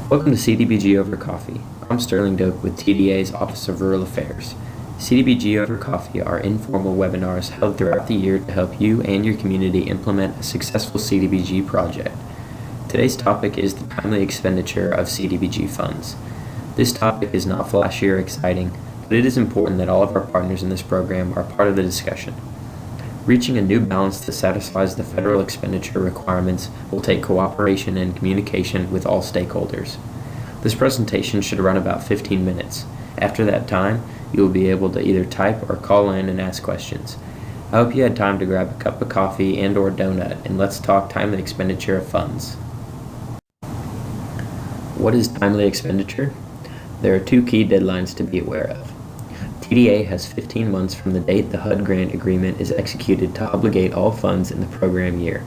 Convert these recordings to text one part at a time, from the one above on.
Welcome to CDBG Over Coffee. I'm Sterling Doak with TDA's Office of Rural Affairs. CDBG Over Coffee are informal webinars held throughout the year to help you and your community implement a successful CDBG project. Today's topic is the timely expenditure of CDBG funds. This topic is not flashy or exciting, but it is important that all of our partners in this program are part of the discussion. Reaching a new balance that satisfies the federal expenditure requirements will take cooperation and communication with all stakeholders. This presentation should run about 15 minutes. After that time, you will be able to either type or call in and ask questions. I hope you had time to grab a cup of coffee and/or donut, and let's talk timely expenditure of funds. What is timely expenditure? There are two key deadlines to be aware of. TDA has 15 months from the date the HUD grant agreement is executed to obligate all funds in the program year.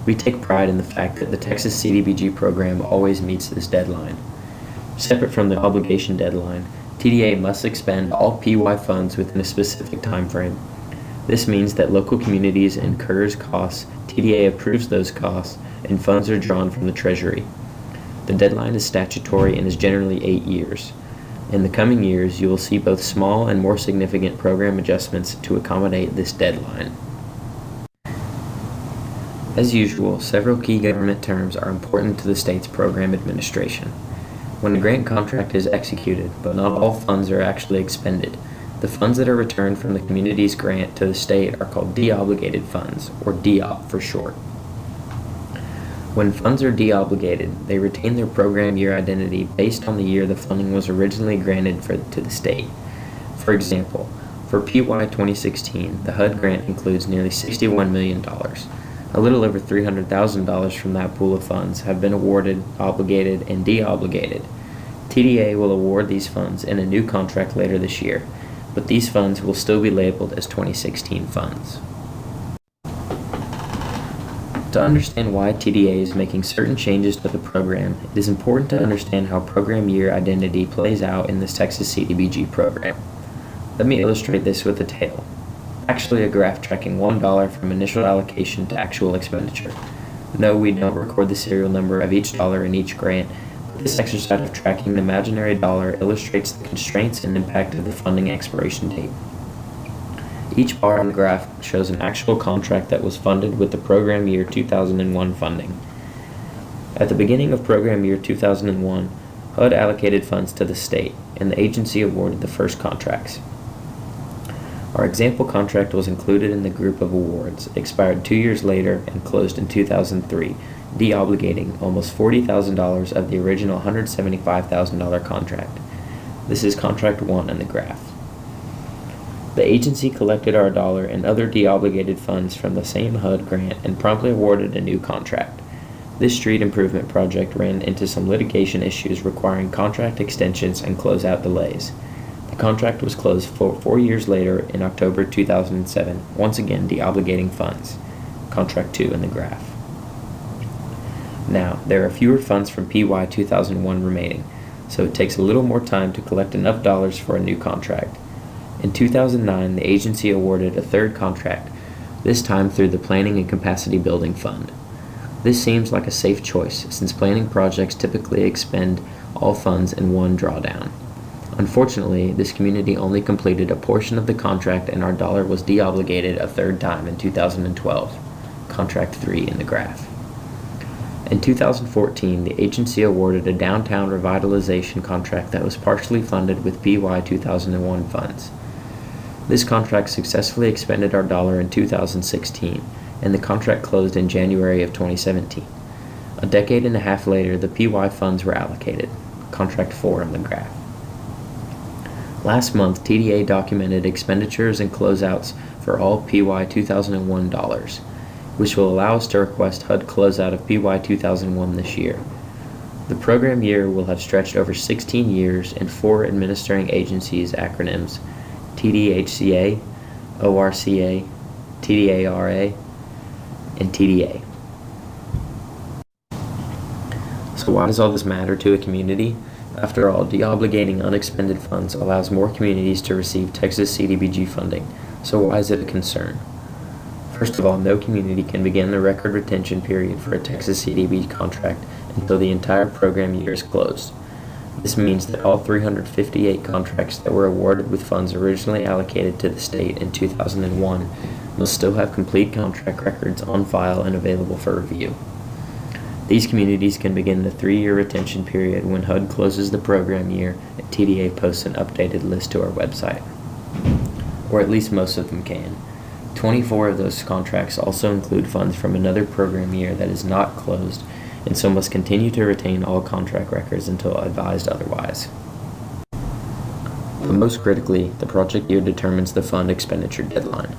We take pride in the fact that the Texas CDBG program always meets this deadline. Separate from the obligation deadline, TDA must expend all PY funds within a specific time frame. This means that local communities incurs costs, TDA approves those costs, and funds are drawn from the Treasury. The deadline is statutory and is generally 8 years. In the coming years, you will see both small and more significant program adjustments to accommodate this deadline. As usual, several key government terms are important to the state's program administration. When a grant contract is executed, but not all funds are actually expended, the funds that are returned from the community's grant to the state are called deobligated funds, or DOP for short. When funds are deobligated, they retain their program year identity based on the year the funding was originally granted to the state. For example, for PY 2016, the HUD grant includes nearly $61 million. A little over $300,000 from that pool of funds have been awarded, obligated, and deobligated. TDA will award these funds in a new contract later this year, but these funds will still be labeled as 2016 funds. To understand why TDA is making certain changes to the program, it is important to understand how program year identity plays out in this Texas CDBG program. Let me illustrate this with a tale. Actually, a graph tracking $1 from initial allocation to actual expenditure. No, we don't record the serial number of each dollar in each grant, but this exercise of tracking an imaginary dollar illustrates the constraints and impact of the funding expiration date. Each bar on the graph shows an actual contract that was funded with the program year 2001 funding. At the beginning of program year 2001, HUD allocated funds to the state, and the agency awarded the first contracts. Our example contract was included in the group of awards, expired 2 years later, and closed in 2003, deobligating almost $40,000 of the original $175,000 contract. This is contract 1 in the graph. The agency collected our dollar and other deobligated funds from the same HUD grant and promptly awarded a new contract. This street improvement project ran into some litigation issues requiring contract extensions and closeout delays. The contract was closed 4 years later in October 2007, once again deobligating funds. Contract 2 in the graph. Now, there are fewer funds from PY 2001 remaining, so it takes a little more time to collect enough dollars for a new contract. In 2009, the agency awarded a third contract, this time through the Planning and Capacity Building Fund. This seems like a safe choice, since planning projects typically expend all funds in one drawdown. Unfortunately, this community only completed a portion of the contract and our dollar was deobligated a third time in 2012, contract 3 in the graph. In 2014, the agency awarded a downtown revitalization contract that was partially funded with PY 2001 funds. This contract successfully expended our dollar in 2016, and the contract closed in January of 2017. A decade and a half later, the PY funds were allocated, contract 4 in the graph. Last month, TDA documented expenditures and closeouts for all PY 2001 dollars, which will allow us to request HUD closeout of PY 2001 this year. The program year will have stretched over 16 years and 4 administering agencies' acronyms: TDHCA, ORCA, TDARA, and TDA. So why does all this matter to a community? After all, deobligating unexpended funds allows more communities to receive Texas CDBG funding, so why is it a concern? First of all, no community can begin the record retention period for a Texas CDBG contract until the entire program year is closed. This means that all 358 contracts that were awarded with funds originally allocated to the state in 2001 will still have complete contract records on file and available for review. These communities can begin the 3-year retention period when HUD closes the program year and TDA posts an updated list to our website. Or at least most of them can. 24 of those contracts also include funds from another program year that is not closed, and so must continue to retain all contract records until advised otherwise. But most critically, the project year determines the fund expenditure deadline.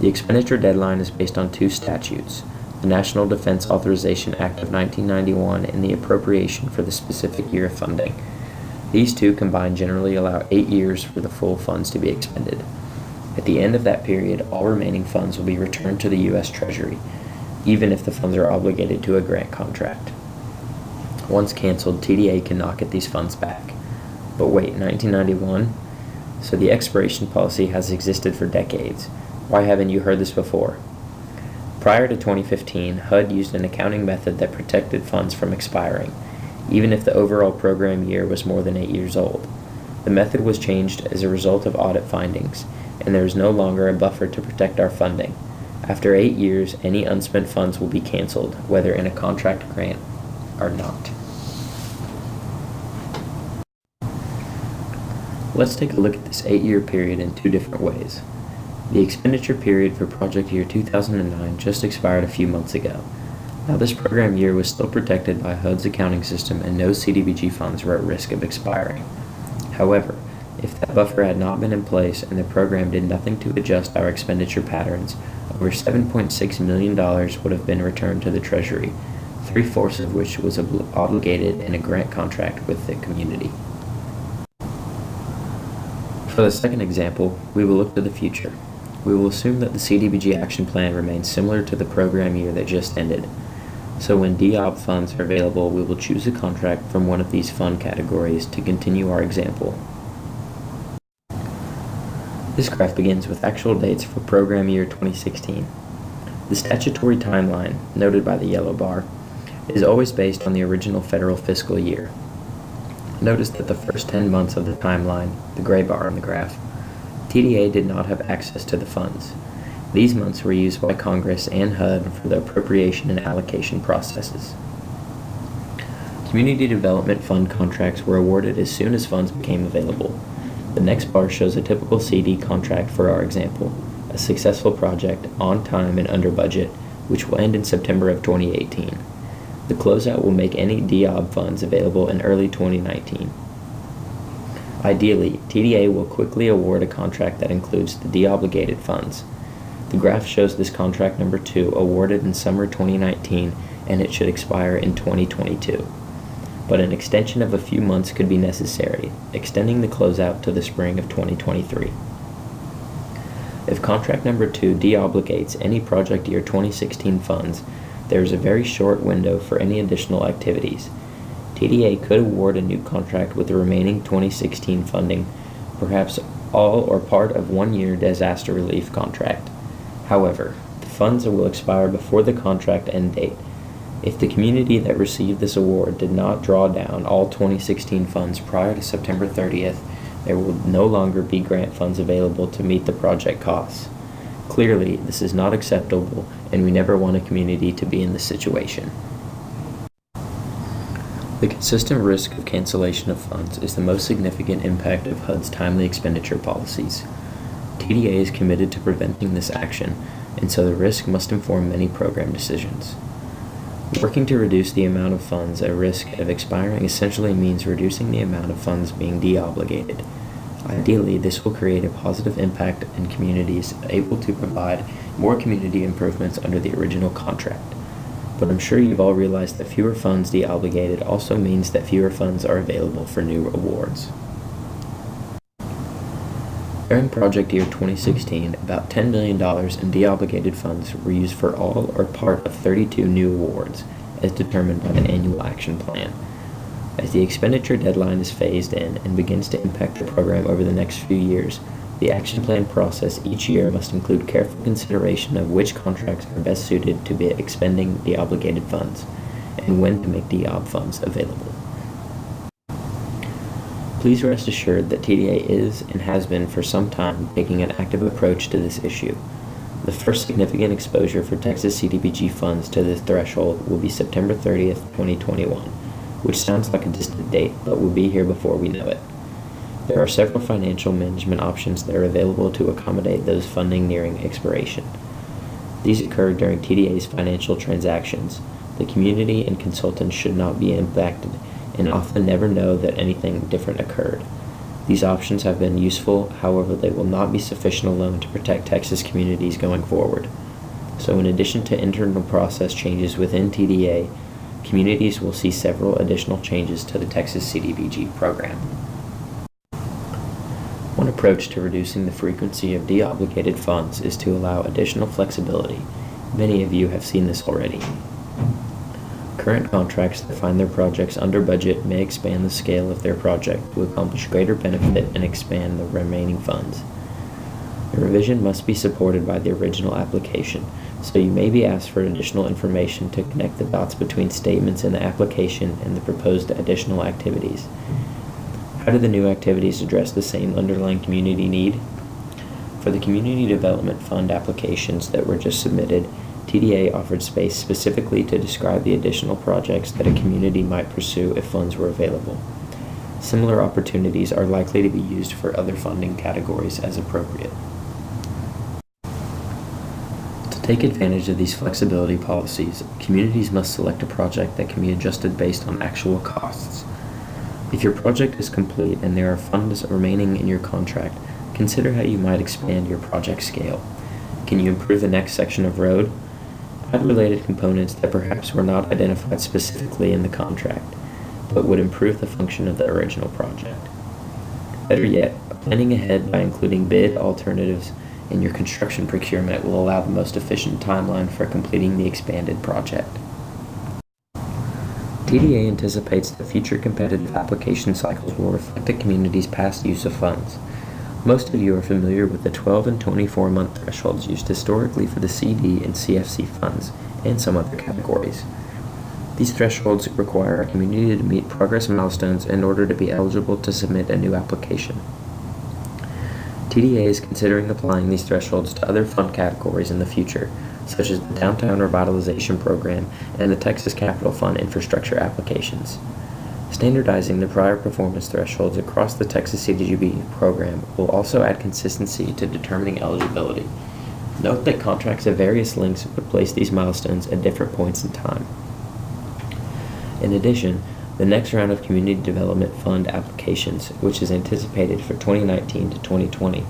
The expenditure deadline is based on 2 statutes, the National Defense Authorization Act of 1991 and the appropriation for the specific year of funding. These 2 combined generally allow 8 years for the full funds to be expended. At the end of that period, all remaining funds will be returned to the U.S. Treasury, even if the funds are obligated to a grant contract. Once canceled, TDA cannot get these funds back. But wait, 1991? So the expiration policy has existed for decades. Why haven't you heard this before? Prior to 2015, HUD used an accounting method that protected funds from expiring, even if the overall program year was more than 8 years old. The method was changed as a result of audit findings, and there is no longer a buffer to protect our funding. After 8 years, any unspent funds will be canceled, whether in a contract grant or not. Let's take a look at this 8-year period in 2 different ways. The expenditure period for project year 2009 just expired a few months ago. Now this program year was still protected by HUD's accounting system and no CDBG funds were at risk of expiring. However, if that buffer had not been in place and the program did nothing to adjust our expenditure patterns, over $7.6 million would have been returned to the Treasury, 3/4 of which was obligated in a grant contract with the community. For the second example, we will look to the future. We will assume that the CDBG action plan remains similar to the program year that just ended. So when DOB funds are available, we will choose a contract from one of these fund categories to continue our example. This graph begins with actual dates for program year 2016. The statutory timeline, noted by the yellow bar, is always based on the original federal fiscal year. Notice that the first 10 months of the timeline, the gray bar on the graph, TDA did not have access to the funds. These months were used by Congress and HUD for the appropriation and allocation processes. Community Development Fund contracts were awarded as soon as funds became available. The next bar shows a typical CD contract for our example, a successful project, on time and under budget, which will end in September of 2018. The closeout will make any DOB funds available in early 2019. Ideally, TDA will quickly award a contract that includes the deobligated funds. The graph shows this contract number 2 awarded in summer 2019 and it should expire in 2022. But an extension of a few months could be necessary, extending the closeout to the spring of 2023. If contract number 2 deobligates any project year 2016 funds, there is a very short window for any additional activities. TDA could award a new contract with the remaining 2016 funding, perhaps all or part of 1-year disaster relief contract. However, the funds will expire before the contract end date. If the community that received this award did not draw down all 2016 funds prior to September 30th, there will no longer be grant funds available to meet the project costs. Clearly, this is not acceptable, and we never want a community to be in this situation. The consistent risk of cancellation of funds is the most significant impact of HUD's timely expenditure policies. TDA is committed to preventing this action, and so the risk must inform many program decisions. Working to reduce the amount of funds at risk of expiring essentially means reducing the amount of funds being deobligated. Ideally, this will create a positive impact in communities able to provide more community improvements under the original contract. But I'm sure you've all realized that fewer funds deobligated also means that fewer funds are available for new awards. During project year 2016, about $10 million in deobligated funds were used for all or part of 32 new awards, as determined by the annual action plan. As the expenditure deadline is phased in and begins to impact the program over the next few years, the action plan process each year must include careful consideration of which contracts are best suited to be expending the obligated funds. and when to make DOB funds available. Please rest assured that TDA is and has been for some time taking an active approach to this issue. The first significant exposure for TxCDBG funds to this threshold will be September 30th, 2021, which sounds like a distant date, but will be here before we know it. There are several financial management options that are available to accommodate those funding nearing expiration. These occur during TDA's financial transactions. The community and consultants should not be impacted and often never know that anything different occurred. These options have been useful, however, they will not be sufficient alone to protect Texas communities going forward. So in addition to internal process changes within TDA, communities will see several additional changes to the TxCDBG program. One approach to reducing the frequency of deobligated funds is to allow additional flexibility. Many of you have seen this already. Current contracts that find their projects under budget may expand the scale of their project to accomplish greater benefit and expand the remaining funds. The revision must be supported by the original application, so you may be asked for additional information to connect the dots between statements in the application and the proposed additional activities. How do the new activities address the same underlying community need? For the Community Development Fund applications that were just submitted, TDA offered space specifically to describe the additional projects that a community might pursue if funds were available. Similar opportunities are likely to be used for other funding categories as appropriate. To take advantage of these flexibility policies, communities must select a project that can be adjusted based on actual costs. If your project is complete and there are funds remaining in your contract, consider how you might expand your project scale. Can you improve the next section of road? Add related components that perhaps were not identified specifically in the contract, but would improve the function of the original project. Better yet, planning ahead by including bid alternatives in your construction procurement will allow the most efficient timeline for completing the expanded project. TDA anticipates that future competitive application cycles will reflect the community's past use of funds. Most of you are familiar with the 12 and 24-month thresholds used historically for the CD and CFC funds and some other categories. These thresholds require a community to meet progress milestones in order to be eligible to submit a new application. TDA is considering applying these thresholds to other fund categories in the future, such as the Downtown Revitalization Program and the Texas Capital Fund infrastructure applications. Standardizing the prior performance thresholds across the TxCDBG program will also add consistency to determining eligibility. Note that contracts of various lengths would place these milestones at different points in time. In addition, the next round of Community Development Fund applications, which is anticipated for 2019 to 2020,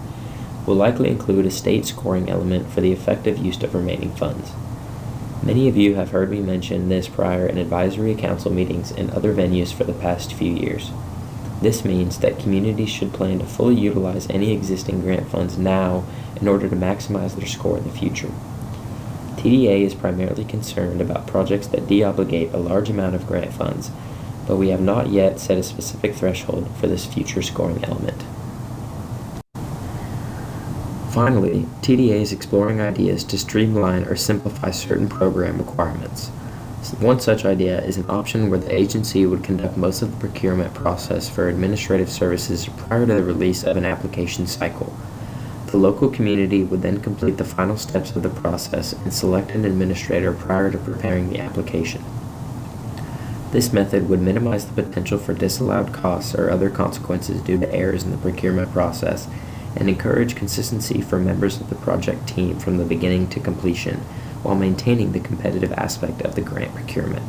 will likely include a state scoring element for the effective use of remaining funds. Many of you have heard me mention this prior in advisory council meetings and other venues for the past few years. This means that communities should plan to fully utilize any existing grant funds now in order to maximize their score in the future. TDA is primarily concerned about projects that deobligate a large amount of grant funds, but we have not yet set a specific threshold for this future scoring element. Finally, TDA is exploring ideas to streamline or simplify certain program requirements. One such idea is an option where the agency would conduct most of the procurement process for administrative services prior to the release of an application cycle. The local community would then complete the final steps of the process and select an administrator prior to preparing the application. This method would minimize the potential for disallowed costs or other consequences due to errors in the procurement process and encourage consistency for members of the project team from the beginning to completion, while maintaining the competitive aspect of the grant procurement.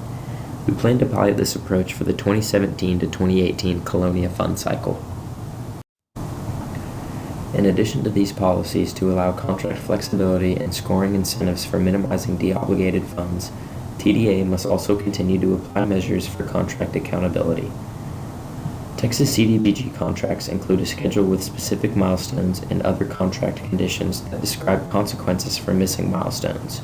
We plan to pilot this approach for the 2017 to 2018 Colonia Fund cycle. In addition to these policies to allow contract flexibility and scoring incentives for minimizing deobligated funds, TDA must also continue to apply measures for contract accountability. TxCDBG contracts include a schedule with specific milestones and other contract conditions that describe consequences for missing milestones.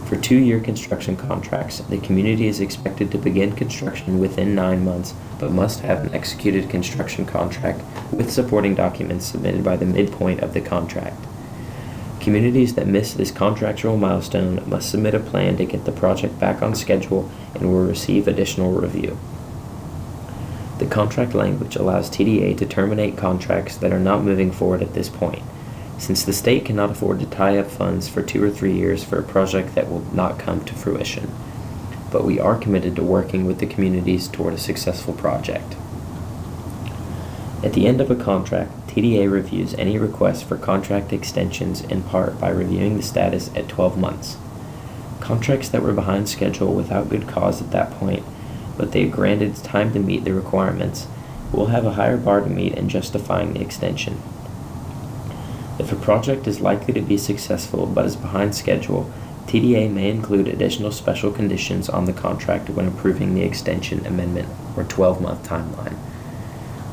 For 2-year construction contracts, the community is expected to begin construction within 9 months, but must have an executed construction contract with supporting documents submitted by the midpoint of the contract. Communities that miss this contractual milestone must submit a plan to get the project back on schedule and will receive additional review. The contract language allows TDA to terminate contracts that are not moving forward at this point, since the state cannot afford to tie up funds for 2 or 3 years for a project that will not come to fruition. But we are committed to working with the communities toward a successful project. At the end of a contract, TDA reviews any requests for contract extensions in part by reviewing the status at 12 months. Contracts that were behind schedule without good cause at that point, but they granted time to meet the requirements, will have a higher bar to meet in justifying the extension. If a project is likely to be successful but is behind schedule, TDA may include additional special conditions on the contract when approving the extension amendment or 12-month timeline.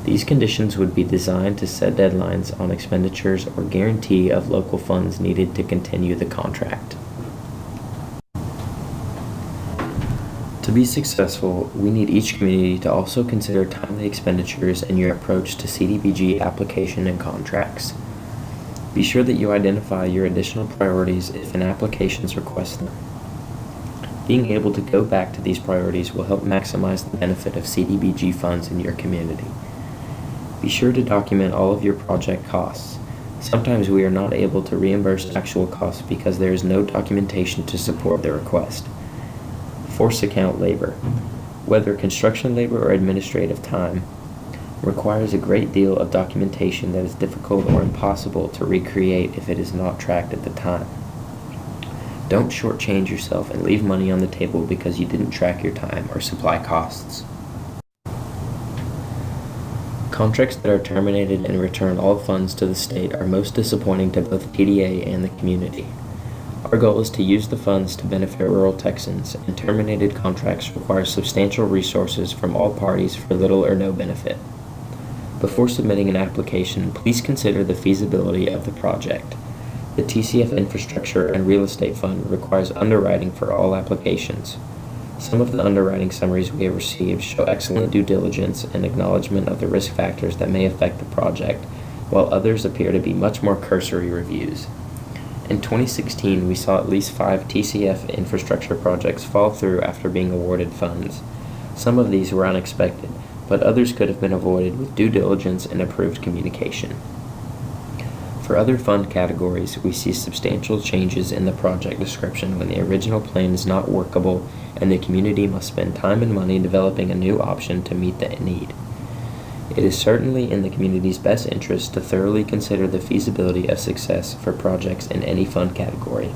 These conditions would be designed to set deadlines on expenditures or guarantee of local funds needed to continue the contract. To be successful, we need each community to also consider timely expenditures in your approach to CDBG application and contracts. Be sure that you identify your additional priorities if an application requests them. Being able to go back to these priorities will help maximize the benefit of CDBG funds in your community. Be sure to document all of your project costs. Sometimes we are not able to reimburse actual costs because there is no documentation to support the request. Force account labor, whether construction labor or administrative time, requires a great deal of documentation that is difficult or impossible to recreate if it is not tracked at the time. Don't shortchange yourself and leave money on the table because you didn't track your time or supply costs. Contracts that are terminated and return all funds to the state are most disappointing to both TDA and the community. Our goal is to use the funds to benefit rural Texans, and terminated contracts require substantial resources from all parties for little or no benefit. Before submitting an application, please consider the feasibility of the project. The TCF Infrastructure and Real Estate Fund requires underwriting for all applications. Some of the underwriting summaries we have received show excellent due diligence and acknowledgement of the risk factors that may affect the project, while others appear to be much more cursory reviews. In 2016, we saw at least 5 TCF infrastructure projects fall through after being awarded funds. Some of these were unexpected, but others could have been avoided with due diligence and improved communication. For other fund categories, we see substantial changes in the project description when the original plan is not workable and the community must spend time and money developing a new option to meet the need. It is certainly in the community's best interest to thoroughly consider the feasibility of success for projects in any fund category.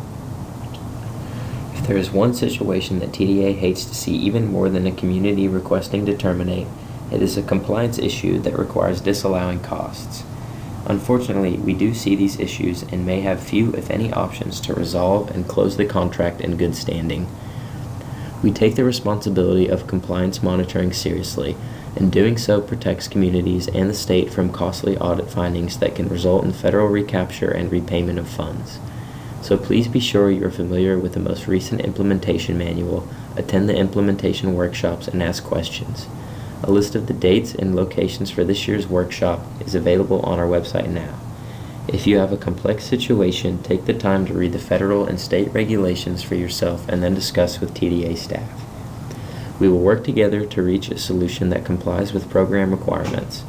If there is one situation that TDA hates to see even more than a community requesting to terminate, it is a compliance issue that requires disallowing costs. Unfortunately, we do see these issues and may have few, if any, options to resolve and close the contract in good standing. We take the responsibility of compliance monitoring seriously, and doing so protects communities and the state from costly audit findings that can result in federal recapture and repayment of funds. So please be sure you are familiar with the most recent implementation manual, attend the implementation workshops, and ask questions. A list of the dates and locations for this year's workshop is available on our website now. If you have a complex situation, take the time to read the federal and state regulations for yourself and then discuss with TDA staff. We will work together to reach a solution that complies with program requirements.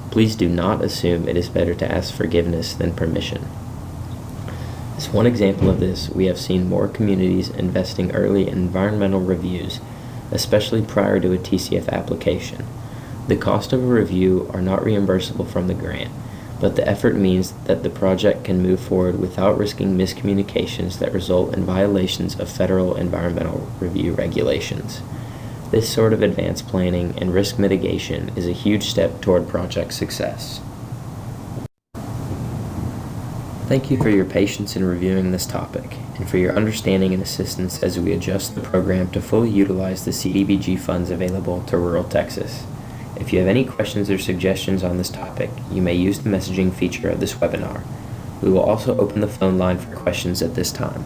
Please do not assume it is better to ask forgiveness than permission. As one example of this, we have seen more communities investing early in environmental reviews, especially prior to a TCF application. The cost of a review are not reimbursable from the grant, but the effort means that the project can move forward without risking miscommunications that result in violations of federal environmental review regulations. This sort of advanced planning and risk mitigation is a huge step toward project success. Thank you for your patience in reviewing this topic, and for your understanding and assistance as we adjust the program to fully utilize the CDBG funds available to rural Texas. If you have any questions or suggestions on this topic, you may use the messaging feature of this webinar. We will also open the phone line for questions at this time.